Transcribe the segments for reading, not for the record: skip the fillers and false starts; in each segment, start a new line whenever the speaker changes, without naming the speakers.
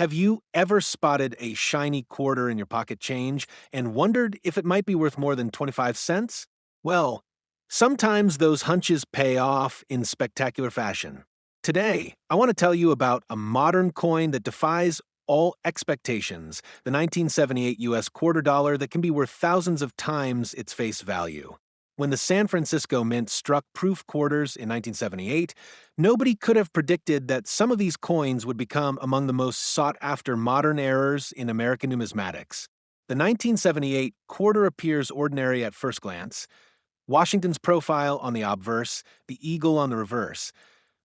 Have you ever spotted a shiny quarter in your pocket change and wondered if it might be worth more than 25 cents? Well, sometimes those hunches pay off in spectacular fashion. Today, I want to tell you about a modern coin that defies all expectations, the 1978 US quarter dollar that can be worth thousands of times its face value. When the San Francisco Mint struck proof quarters in 1978, nobody could have predicted that some of these coins would become among the most sought-after modern errors in American numismatics. The 1978 quarter appears ordinary at first glance, Washington's profile on the obverse, the eagle on the reverse.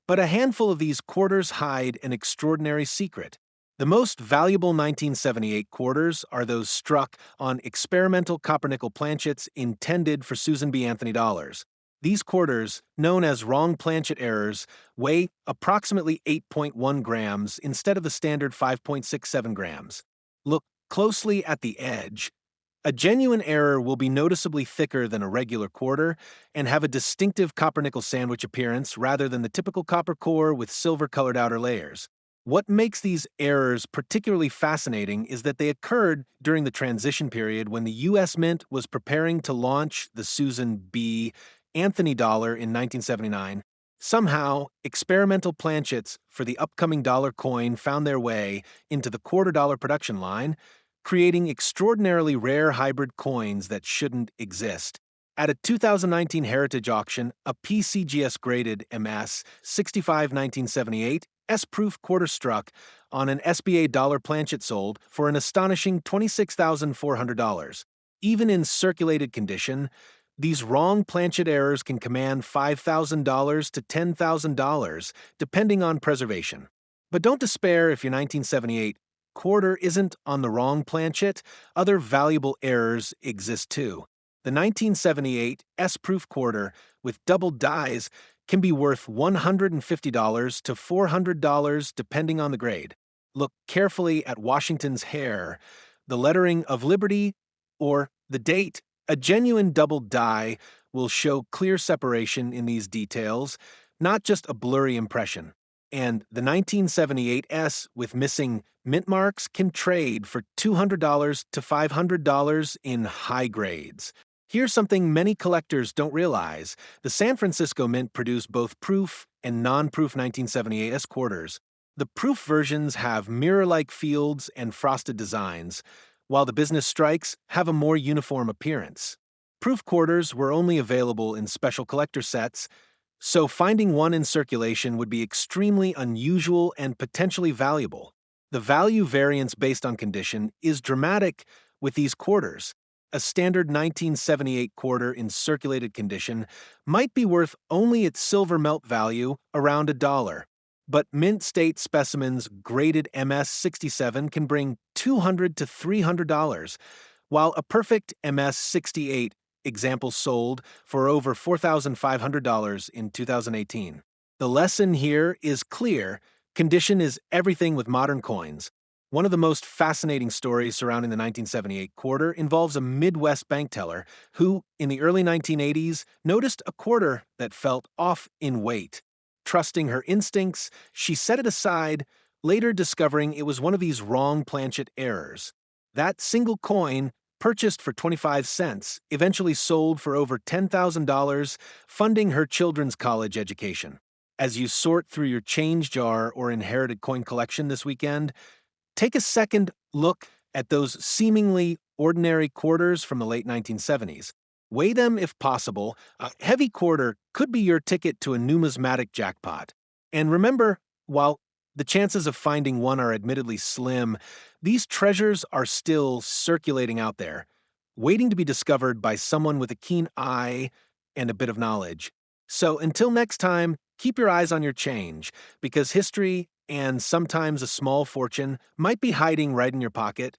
But a handful of these quarters hide an extraordinary secret. The most valuable 1978 quarters are those struck on experimental copper-nickel planchets intended for Susan B. Anthony dollars. These quarters, known as wrong planchet errors, weigh approximately 8.1 grams instead of the standard 5.67 grams. Look closely at the edge. A genuine error will be noticeably thicker than a regular quarter and have a distinctive copper-nickel sandwich appearance rather than the typical copper core with silver-colored outer layers. What makes these errors particularly fascinating is that they occurred during the transition period when the U.S. Mint was preparing to launch the Susan B. Anthony dollar in 1979. Somehow, experimental planchets for the upcoming dollar coin found their way into the quarter dollar production line, creating extraordinarily rare hybrid coins that shouldn't exist. At a 2019 Heritage auction, a PCGS-graded MS 65 1978 S-proof quarter struck on an SBA dollar planchet sold for an astonishing $26,400. Even in circulated condition, these wrong planchet errors can command $5,000 to $10,000, depending on preservation. But don't despair if your 1978 quarter isn't on the wrong planchet. Other valuable errors exist too. The 1978 S-proof quarter with double dies can be worth $150 to $400 depending on the grade. Look carefully at Washington's hair, the lettering of Liberty, or the date. A genuine double die will show clear separation in these details, not just a blurry impression. And the 1978 S with missing mint marks can trade for $200 to $500 in high grades. Here's something many collectors don't realize. The San Francisco Mint produced both proof and non-proof 1978 S quarters. The proof versions have mirror-like fields and frosted designs, while the business strikes have a more uniform appearance. Proof quarters were only available in special collector sets, so finding one in circulation would be extremely unusual and potentially valuable. The value variance based on condition is dramatic with these quarters. A standard 1978 quarter in circulated condition might be worth only its silver melt value, around $1. But mint state specimens graded MS 67 can bring $200 to $300, while a perfect MS 68 example sold for over $4,500 in 2018. The lesson here is clear: condition is everything with modern coins. One of the most fascinating stories surrounding the 1978 quarter involves a Midwest bank teller who, in the early 1980s, noticed a quarter that felt off in weight. Trusting her instincts, she set it aside, later discovering it was one of these wrong planchet errors. That single coin, purchased for 25 cents, eventually sold for over $10,000, funding her children's college education. As you sort through your change jar or inherited coin collection this weekend, take a second look at those seemingly ordinary quarters from the late 1970s. Weigh them if possible. A heavy quarter could be your ticket to a numismatic jackpot. And remember, while the chances of finding one are admittedly slim, these treasures are still circulating out there, waiting to be discovered by someone with a keen eye and a bit of knowledge. So until next time, keep your eyes on your change, because history and sometimes a small fortune might be hiding right in your pocket.